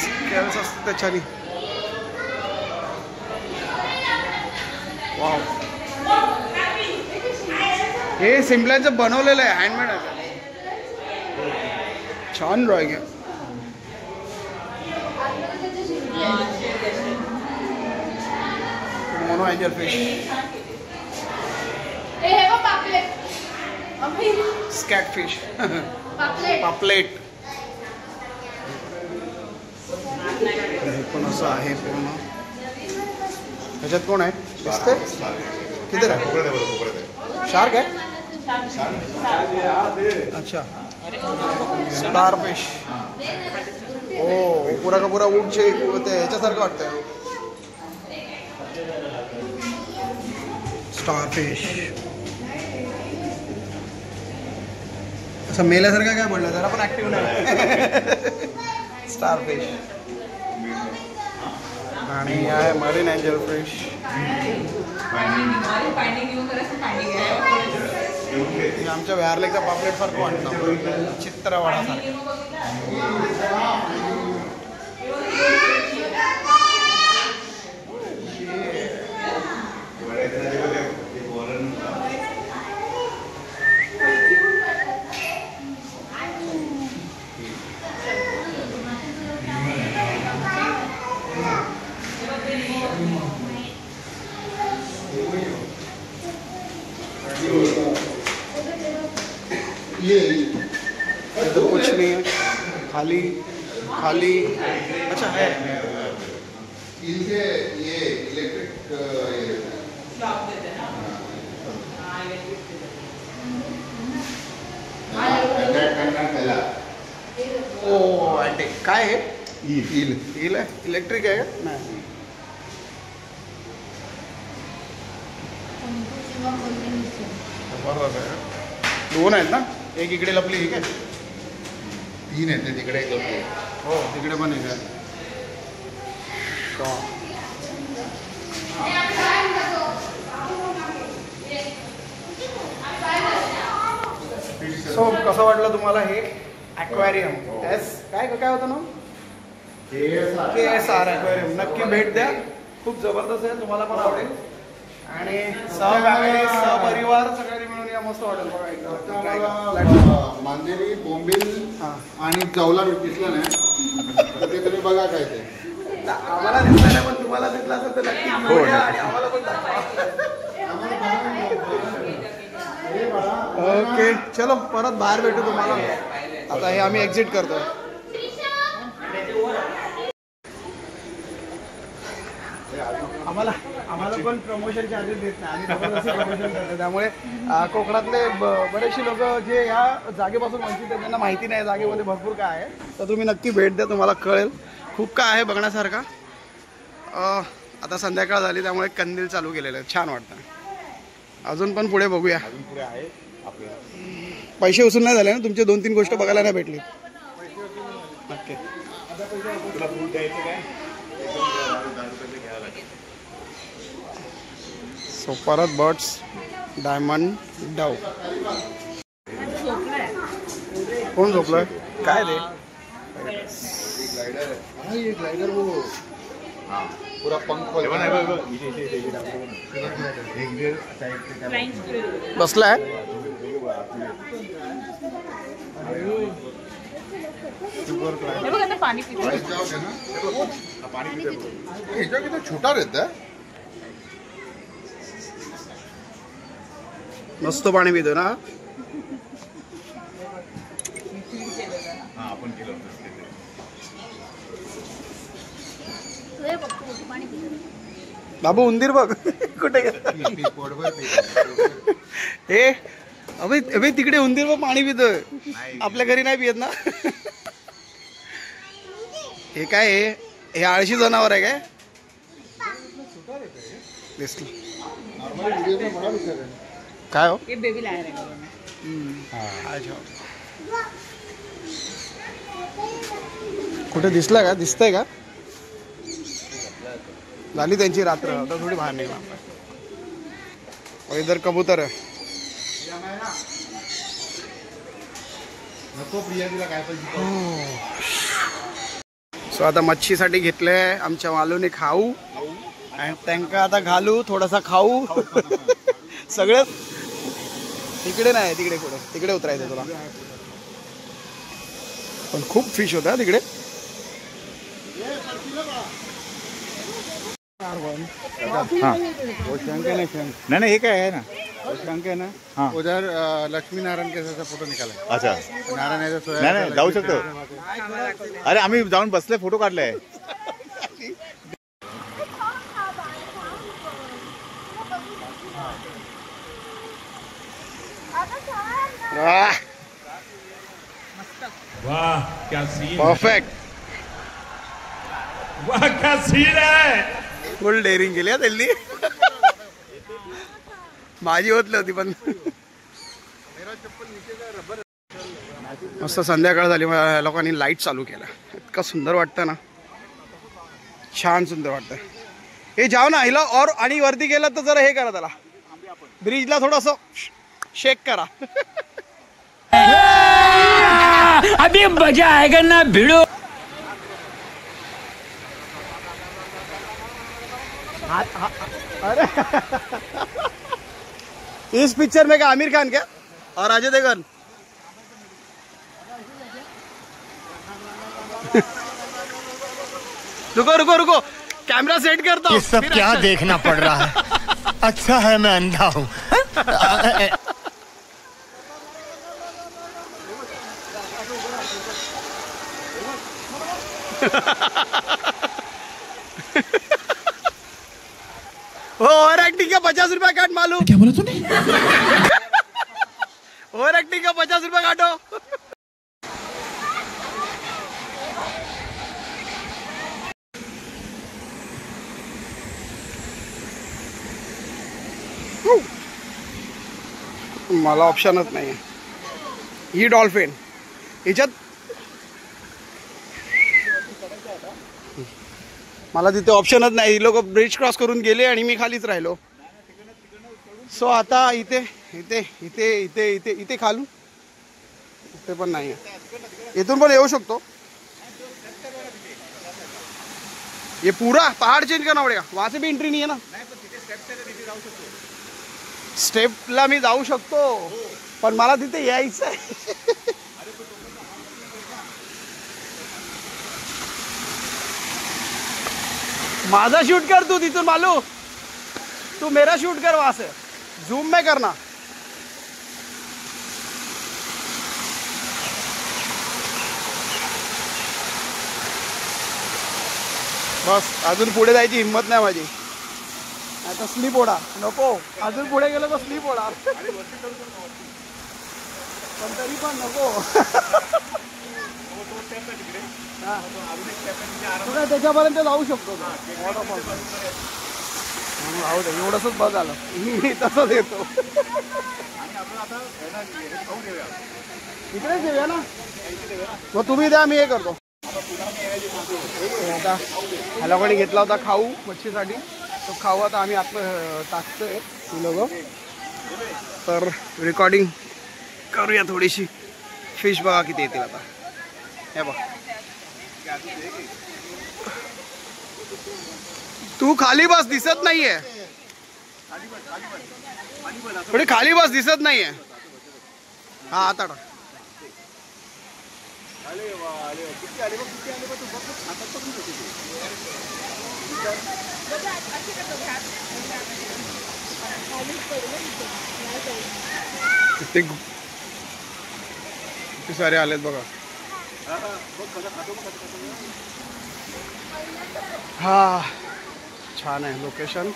स्केल्स असतात त्याच्यानी. वाव, हे शिंपल्याचं बनवलेलं आहे, हँडमेड आहे. छान ड्रॉइंग आहे. Mono angel fish, scat fish, पापलेट. हे पण असं आहे पूर्ण. ह्याच्यात कोण आहे दिसते? किती आहे? शार्क आहे. अच्छा, स्टार फिश. ओ पुरा का पुरा ऊंटचे ते ह्याच्यासारखं वाटतंय. स्टार फिश असं मेल्यासारखं काय पडलं, जरा पण ऍक्टिव्ह नाही. Star fish. आणि आहे मरीन एंजल फिश. आमच्या व्यारलेचा पापलेट सारखं वाटतं, चित्रवाडासारखं. ये तो कुछ नहीं है, खाली खाली. अच्छा है इनके ये इलेक्ट्रिक ओ आंटी काय आहे? ईल आहे, इलेक्ट्रिक आहे का? नाही. बरोबर आहे. दोन आहेत ना, एक इकडे लपली, एक आहे. 3 आहेत तिकडे, एक लपली. हो तिकडे पण एक आहे. सो कसं वाटलं तुम्हाला हे ॲक्वेरियम? काय काय होतं ना, KSR ॲक्वेरियम. नक्की भेट द्या, खूप जबरदस्त आहे, तुम्हाला पण आवडेल. आणि सहफॅमिली सहपरिवार सगळ्यांनी मिळून या, मस्त वाटेल बघा. मांदेली, बोंबील हां, आणि जवला दिसलं नाही तर ते तुम्ही बघा काय ते. आम्हाला दिसलं नाही, पण तुम्हाला दिसलं असेल तर नक्की घेऊन या आणि आम्हाला पण दाखवा. ओके चलो, परत बाहेर भेटू तुम्हाला. आता हे आम्ही एक्झिट करतो. आम्हाला पण प्रमोशन चार्जेस देत नाही, आम्ही जबरदस्ती प्रमोशन करतो. त्यामुळे कोकणातले बरेचसे लोक जे या जागेपासून वंचित आहेत, त्यांना माहिती नाही जागेमध्ये भरपूर काय आहे. तर तुम्ही नक्की भेट द्या, तुम्हाला कळेल खूप काय आहे बघण्यासारखा. आता संध्याकाळ झाली त्यामुळे कंदील चालू केलेलं आहे, छान वाटतं. अजून पण पुढे बघूया. पैसे वसूल नाही झाले ना तुमचे? 2-3 गोष्ट बघायला नाही भेटली. नक्की. सो परत बर्ड्स, डायमंड, डाव. कोण झोपलंय? काय ते? ग्लाइडर वो पूरा पंख बसलाय. पाणी पितो. कितना छोटा रहता है. मस्त पाणी पितो ना. बाबू उंदीर बघ कुठे गेला. हे अबे तिकडे उंदीर बघ पाणी पितोय. आपल्या घरी नाही पियत ना. हे काय आहे? हे आळशी जनावर आहे काय? दिसली काय हो? ये बेबी लाया है. कुठे दिसला का? दिसतंय का? झाली त्यांची रात्र, आता थोडी बाहेर निघणार. इधर कबूतर आहे. सो आता मच्छीसाठी घेतले आमच्या मालूने खाऊ आणि त्यांना आता घालू थोडासा खाऊ. सगळं तिकडे नाही, तिकडे कुठे, तिकडे उतरायचं तुला. पण खूप फिश होता तिकडे. नाही नाही, हे काय आहे ना, शंक है ना. हाँ. उधर लक्ष्मी नारायण के साथ फोटो निकाला. अच्छा. नारायण है तो नाही नाही, जाऊ शकतो. अरे आम्ही जाऊन बसले, फोटो काढले. वाह क्या सीन, परफेक्ट. वाह क्या सीन है. फुल डेअरिंग केली त्यांनी. माझी होत नव्हती पण मस्त संध्याकाळ झाली. या लोकांनी लाईट चालू केला. इतकं सुंदर वाटतं ना, छान सुंदर वाटतं. हे जाऊ ना हिला और आणि वरती गेलं तर जरा हे करा, त्याला ब्रिजला थोडंसं शेक करा. अभी मजा आएगा ना भिड़ो. अरे इस पिक्चर में क्या आमिर खान क्या और अजय देवगन? रुको रुको रुको, कैमरा सेट करता हूँ. ये सब क्या देखना पड़ रहा है. अच्छा है मैं अंधा हूँ. ओवर एक्टिंग का 50 रुपया काट मालूम. क्या बोला तूने? ओवर एक्टिंग का 50 रुपया काटो. मला ऑप्शनच नाही. ही डॉल्फिन याच्यात मला तिथे ऑप्शनच नाही. लोक ब्रिज क्रॉस करून गेले आणि मी खालीच राहिलो. सो आता इथे इथे इथे इथे इथे इथे खालू इथे पण नाही. इथून पण येऊ शकतो. ये पूरा पहाड़ चेंज करना पड़ेगा. वहां से भी एंट्री नहीं है ना. स्टेपला मी जाऊ शकतो पण मला तिथे यायचं आहे. माझा शूट कर तू तिथून मालू. तू मेरा शूट कर वहां से. झूम में करना. बस अजून पुढे जायची हिंमत नाही माझी. आता स्लीप ओढा नको. अजून पुढे गेलो तर स्लीप ओढा. पण तरी पण नको. त्याच्यापर्यंत जाऊ शकतो. राहू दे, एवढंच बघ आलं. मी तसंच येतो. इकडेच येऊया ना. मग तुम्ही द्या, मी हे करतो. आता ह्या लोकांनी घेतला होता खाऊ मच्छीसाठी. तो खाऊ आता आम्ही आत टाकतोय ती लोक. तर रेकॉर्डिंग करूया थोडीशी. फिश बघा किती येतील आता. हे बघ, तू खाली बस, दिसत नाहीये. थोडी खाली बस, दिसत नाहीये. हा आता टाक. किती सारे आलेत बघा. हा छान आहे लोकेशन.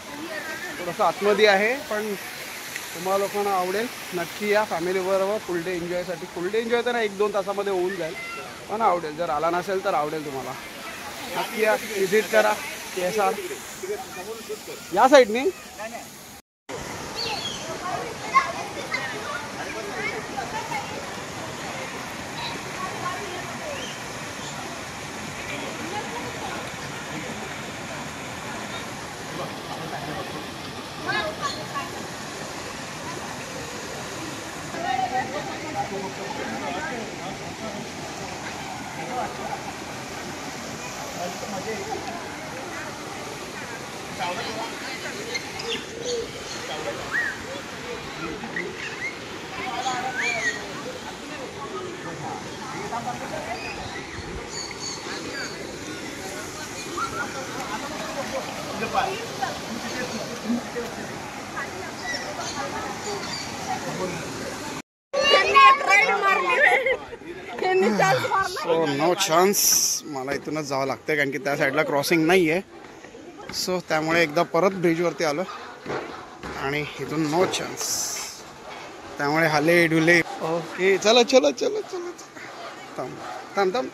थोडंसं आतमध्ये आहे पण तुम्हाला लोकांना आवडेल. नक्की या फॅमिलीबरोबर फुल डे एन्जॉयसाठी. फुल डे एन्जॉय तर ना 1-2 तासामध्ये होऊन जाईल पण आवडेल. जर आला नसेल तर आवडेल तुम्हाला. नक्की या, विजिट करा. KSR या साईडनी. सो नो चान्स, मला इथूनच जावं लागतं कारण की त्या साईडला क्रॉसिंग नाही आहे. सो त्यामुळे एकदा परत ब्रिजवरती आलो आणि इथून नो चान्स. त्यामुळे हाले डुले. ओके चला चला चला चला थांब थांब थांब.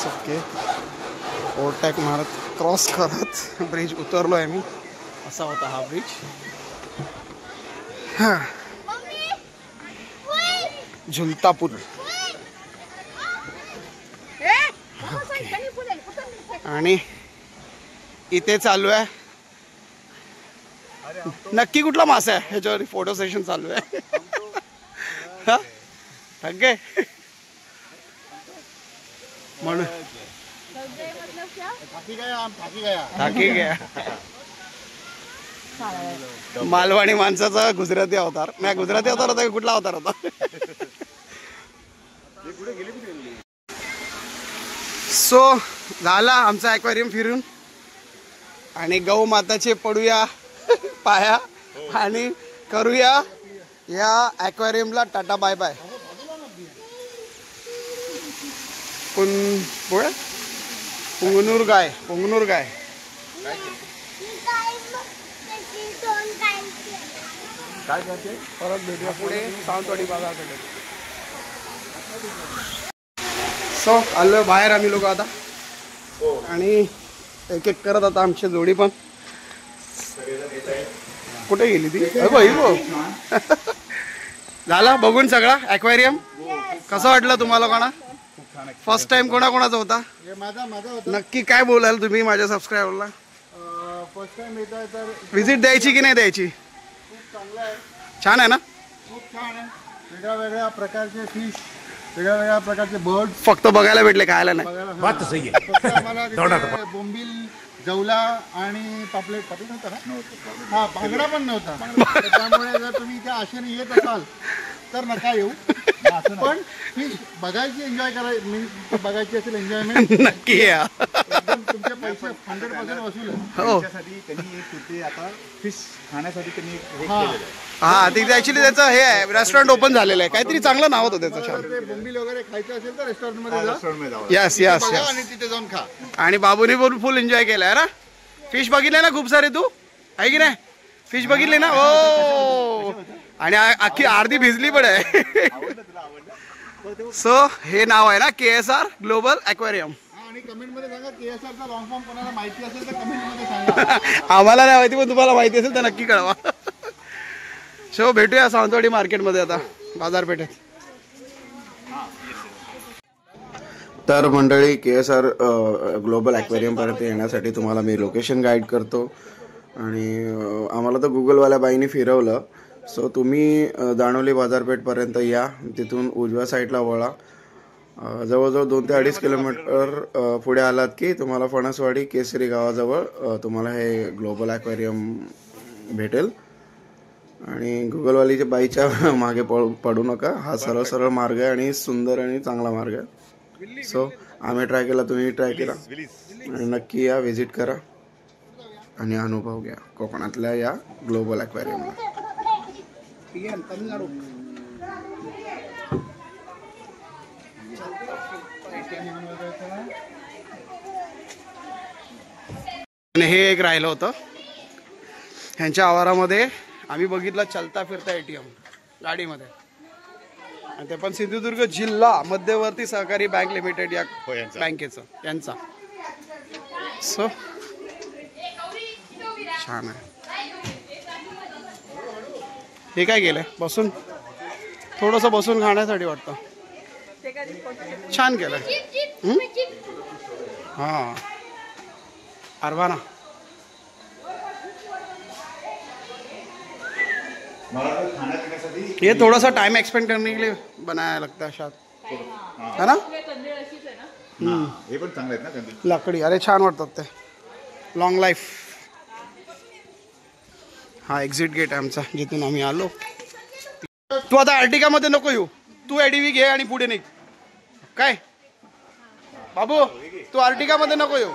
ओके ओव्हरटॅक मारत क्रॉस करत ब्रिज उतरलो आहे मी. असा होता हा ब्रिज. हां झुलता पूल. आणि इथे चालू आहे नक्की कुठला मासा आहे ह्याच्यावर फोटो सेशन चालू आहे. ठगे म्हणून ठाकी गया. मालवणी माणसाचा गुजराती अवतार. नाही गुजराती अवतार होता, कुठला अवतार होता. सो झाला आमचा ॲक्वेरियम फिरून आणि गौ माताचे पडूया पाया आणि करूया या ॲक्वेरियमला टाटा बाय बाय. पुंगनूर गाय काय करते. परत भेटूया पुढे सावंतवाडी बाजाराकडे. सो आलो बाहेर आम्ही लोक आता आणि एक एक करत आता आमची जोडी पण. कुठे गेली ती. झाला बघून सगळा ॲक्वेरियम. कसं वाटलं तुम्हाला कोणा. फर्स्ट टाइम कोणाकोणाचा होता. नक्की काय बोलाल तुम्ही माझ्या सबस्क्रायबरला. फर्स्ट टाइम येत आहे तर विजिट द्यायची की नाही द्यायची. छान आहे ना. खूप छान आहे. वेगळ्या वेगळ्या प्रकारचे फिश, वेगळ्या वेगळ्या प्रकारचे बर्ड फक्त बघायला भेटले खायला नाही. आम्हाला तिथे बोंबील, जवला आणि पापलेट नव्हता ना. हा बांगडा पण नव्हता. त्यामुळे जर तुम्ही त्या आशेने येत असाल तर नका येऊ. पण फिश बघायची एन्जॉय करायची. बघायची असेल एन्जॉयमेंट नक्की या. एकदम तुमचे पैसे 100% वसूल आहे. हो त्यांनी एक तिथे आता फिश खाण्यासाठी त्यांनी एक हा तिथे ऍक्च्युली त्याचं हे आहे रेस्टॉरंट ओपन झालेलं आहे. काहीतरी चांगलं नाव होतं त्याचं. छान. ते बोंबील वगैरे खायचं असेल तर रेस्टॉरंटमध्ये जा. यस यस बघा यस. आणि तिथे जाऊन खा. आणि बाबूने पण फुल एन्जॉय केलाय ना. फिश बघितले ना खूप सारे. तू आहे की नाही. फिश बघितले ना. ओ आणि अख्खी अर्धी भिजली पण आहे. सो हे नाव आहे ना KSR ग्लोबल ॲक्वेरियम. आणि कमेंटमध्ये सांगा KSRचा लॉंग फॉर्म कोणाला माहिती असेल तर कमेंटमध्ये सांगा. आम्हाला नाही माहिती पण तुम्हाला माहिती असेल तर नक्की कळवा. सो भेटूया सावंतवाडी मार्केटमध्ये आता बाजारपेठेत. तर मंडळी KSR ग्लोबल ॲक्वेरियमपर्यंत येण्यासाठी तुम्हाला मी लोकेशन गाईड करतो. आणि आम्हाला तर गुगलवाल्या बाईने फिरवलं. सो तुम्ही दाणोली बाजारपेठपर्यंत या. तिथून उजव्या साईडला वळा. जवळजवळ 2 ते 2.5 किलोमीटर पुढे आलात की तुम्हाला फणसवाडी केसरी गावाजवळ तुम्हाला हे ग्लोबल ॲक्वेरियम भेटेल. आणि गुगलवालीच्या बाईच्या मागे पडू नका. हा सरळ सरळ मार्ग आहे आणि सुंदर आणि चांगला मार्ग आहे. सो आम्ही ट्राय केला, तुम्ही ट्राय केला आणि नक्की या, व्हिजिट करा आणि अनुभव घ्या कोकणातल्या या ग्लोबल ॲक्वेरियमला. हे एक राहिलं होतं ह्यांच्या आवारामध्ये. आम्ही बघितलं चलता फिरता ATM गाडीमध्ये. आणि ते पण सिंधुदुर्ग जिल्हा मध्यवर्ती सहकारी बँक लिमिटेड या बँकेचं यांचा. सो छान आहे. हे काय केलंय बसून, थोडंसं बसून खाण्यासाठी वाटतं. छान केलंय. हां अरवाना ये थोड़ा सा टाइम एक्सपेंड करने के लिए बनाया लगता है शायद, है ना? हे पण चांगले आहेत ना कंदी. लाकडी, अरे छान वाटतात ते. Long life. हा एक्झिट गेट आहे आमचा, जिथून आम्ही आलो. तू आता आर्टिका मध्ये नको येऊ, तू एडीव्ही घे आणि पुढे निघ. काय बाबू, तू आर्टिका मध्ये नको येऊ.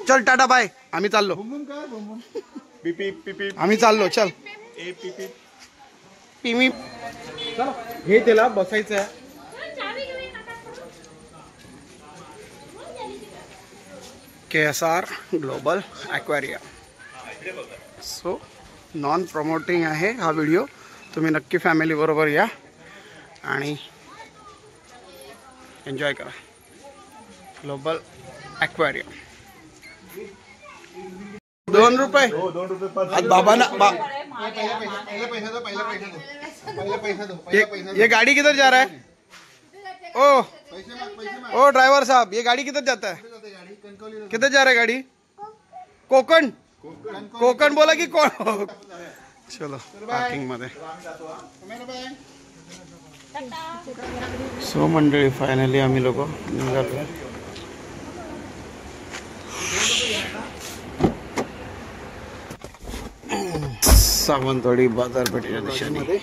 चल टाटा बाय, आम्ही चाललो. आम्ही चाललो, चल. पिमी चला, हे त्याला बसायचं आहे. KSR global aquarium. So non promoting आहे हा व्हिडिओ. तुम्ही नक्की फॅमिली बरोबर या आणि एन्जॉय करा. Global aquarium. 2 रुपये. आज बाबांना ये गाड़ी किधर जा रहा है? ओ ड्राइवर साहब, ये गाड़ी किधर जाता है? किधर जा रहा है गाड़ी? कोकण. कोकण बोला की कोण? चलो पार्किंग मध्ये. सो मंडळी, फायनली आम्ही लोक निघालो. सावंतवाडी बाजारपेठेच्या दिशेने.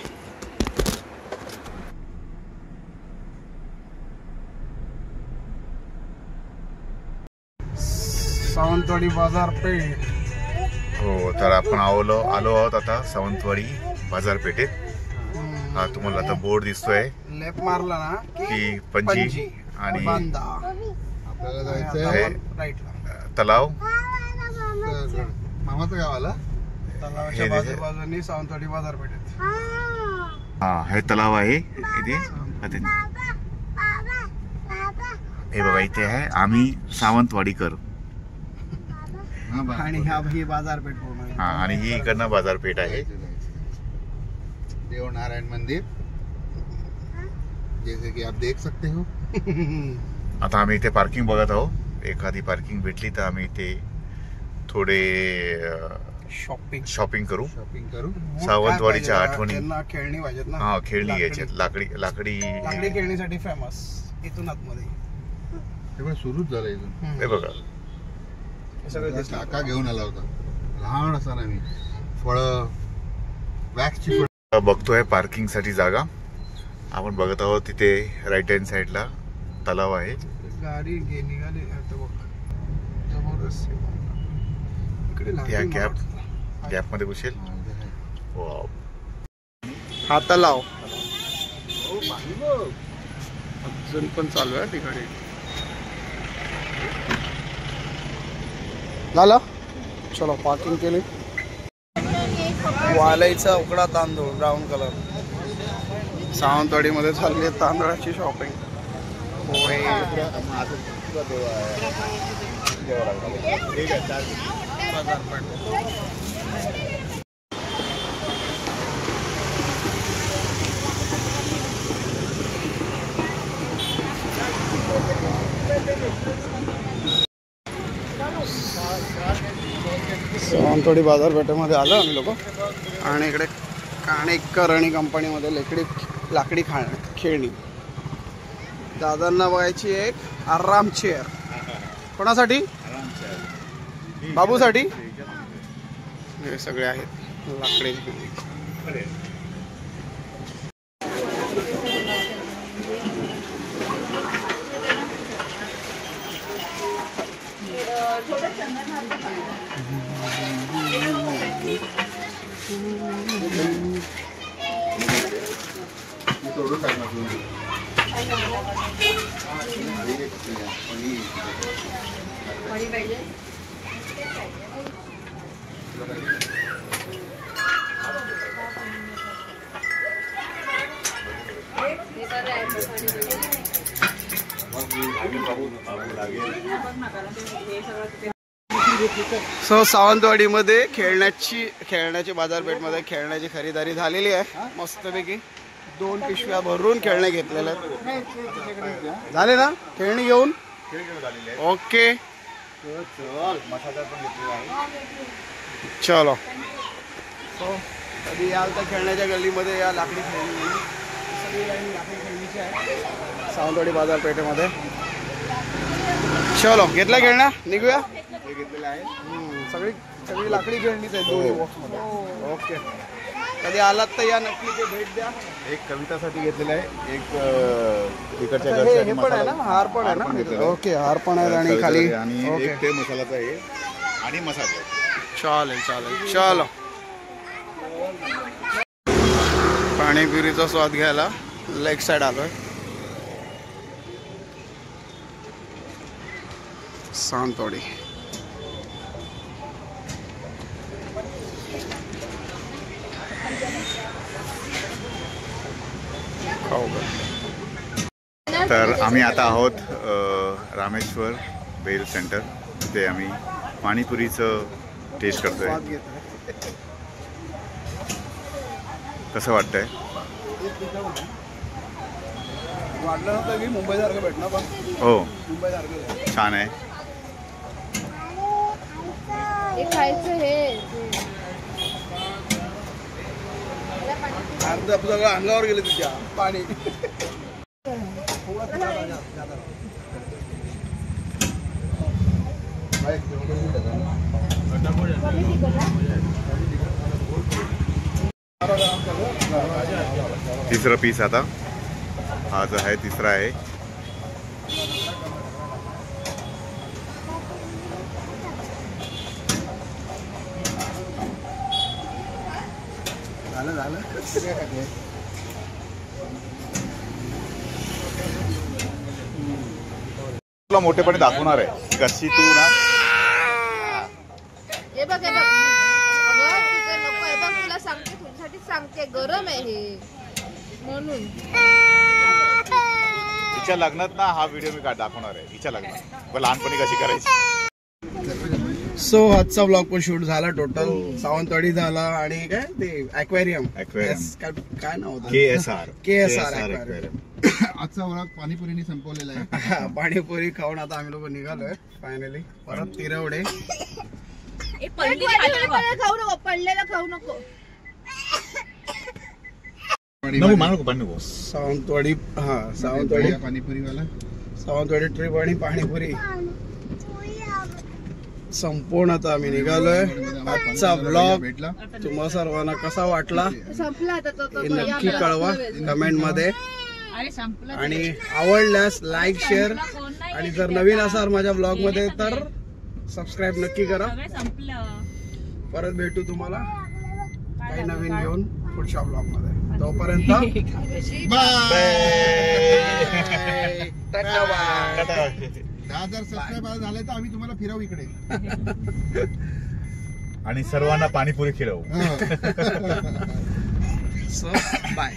सावंतवाडी बाजारपेठ. हो, तर आपण आलो आहोत आता सावंतवाडी बाजारपेठेत. हा तुम्हाला आता बोर्ड दिसतोय लेफ्ट मारला ना की पणजी आणि बांदा. आपल्याला जायचंय तलाव. मामाचं गाव आला. तलावाच्या बाजूबाजूनी सावंतवाडी बाजारपेठेत. हा, हे तलाव आहे इथे. हे बघा, इथे आहे आम्ही सावंतवाडीकर. आणि ही बाजारपेठ पूर्ण. हा, आणि ही इकडनं बाजारपेठ आहे. देव नारायण मंदिर, जैसे की आप देख सकते हो. आता आम्ही इथे पार्किंग बघत आहोत. एखादी पार्किंग भेटली तर आम्ही इथे थोडे शॉपिंग करू. सावंतवाडीच्या आठवणी. खेळणी पाहिजेत ना. हा, खेळणी याच्यात लाकडी खेळणीसाठी फेमस. इथून आतमध्ये सुरूच झालं इथून. हे बघा, काका घेऊन आला होता लहान असताना मी. फळं, वॅक्सची फळं. बघतोय पार्किंग साठी जागा. आपण बघत आहोत तिथे राईट हँड साइडला तलाव आहे. गाडी निघाली जबरदस्त. या गॅप मध्ये घुसेल. हा तलाव अजून पण चालू आहे तिकडे. झालं. चलो पार्किंग केली. वालाईचा उकडा तांदूळ ब्राऊन कलर. सावंतवाडीमध्ये चालली आहे तांदळाची शॉपिंग. पोहे. सावंतवाडी बाजारपेठेमध्ये आलो आम्ही लोक. आणि इकडे काणेकर आणि कंपनीमध्ये लाकडी खेळणी. दादांना बघायची एक आराम चेअर. कोणासाठी? बाबूसाठी. हे सगळे आहेत लाकडी खेळणी. सो सावंतवाडीमध्ये खेळण्याची बाजारपेठमध्ये खेळण्याची खरेदी झालेली आहे मस्तपैकी. 2 पिशव्या भरून खेळणे घेतलेले आहेत. झाले ना खेळणी घेऊन? ओके चलो. सो कधी याल तर खेळण्याच्या गल्लीमध्ये या लाकडी खेळणी सगळी लाईन लाकडी खेळणीची आहे सावंतवाडी बाजारपेठेमध्ये. चलो घेतला खेळण्या निघूया. हे घेतलेलं आहे. सगळी सगळी लाकडी खेळणीच आहे दोन्ही बॉक्समध्ये. ओके कधी आलात तर या नक्की ते भेट द्या. एक कवितासाठी घेतलेलं आहे, एक तिकडच्या हे घरसाठी पण आहे ना, हार पण आहे ना. घेतलेलं आहे. ओके हार पण आहे आणि खाली आणि ओके. एक ते मसालाचं आहे आणि मसाला. चालेल चालेल चलो. पाणीपुरीचा स्वाद घ्यायला लेग साईड आलोय. सावंतवाडी तर आम्ही आता आहोत रामेश्वर बेल सेंटर. तिथे आम्ही पाणीपुरीचं टेस्ट करतोय. स्वाद घेतोय. कसं वाटतंय? वाटलं नव्हतं की मुंबईसारखं भेटणार पण हो मुंबईसारखं छान आहे. अर्ध सगळं अंगावर गेलं तुझ्या पाणी. तिसरं पीस आता हा जो आहे तिसरा आहे. झालं झालं. तुला मोठेपणे दाखवणार आहे कशी तू ना. हे बघ हे बघ अगं तुझं नको. हे बघ तुला सांगते, तुझ्यासाठी सांगते, गरम आहे हे म्हणून. हिच्या लग्नात ना हा व्हिडिओ मी दाखवणार आहे. हिच्या लग्नात व लहानपणी कशी करायची. सो आजचा ब्लॉग पण शूट झाला टोटल. सावंतवाडी झाला आणि काय ते ॲक्वेरियम काय नाव होतं KSR ॲक्वेरियम. आजचा व्लॉग पाणीपुरीने संपवलेला आहे. पाणीपुरी खाऊन आता आम्ही लोक निघालोय फायनली परत तिरवडे. खाऊ नको, पडलेला खाऊ नको. सावंतवाडी सावंतवाडी पाणीपुरीवाला सावंतवाडी ट्रिप आणि पाणीपुरी संपूर्ण आता आम्ही निघालोय. आजचा ब्लॉग भेटला तुम्हा सर्वांना कसा वाटला संपला आता तो. हे नक्की कळवा कमेंट मध्ये. आणि आवडल्यास लाईक शेअर आणि जर नवीन असाल माझ्या ब्लॉग मध्ये तर सबस्क्राईब नक्की करा. परत भेटू तुम्हाला काही नवीन घेऊन पुढच्या ब्लॉग मध्ये. तोपर्यंत बाय. 10,000 सबस्क्राईबर झाले तर आम्ही तुम्हाला फिरवू इकडे आणि सर्वांना पाणीपुरी खिलवू. So bye.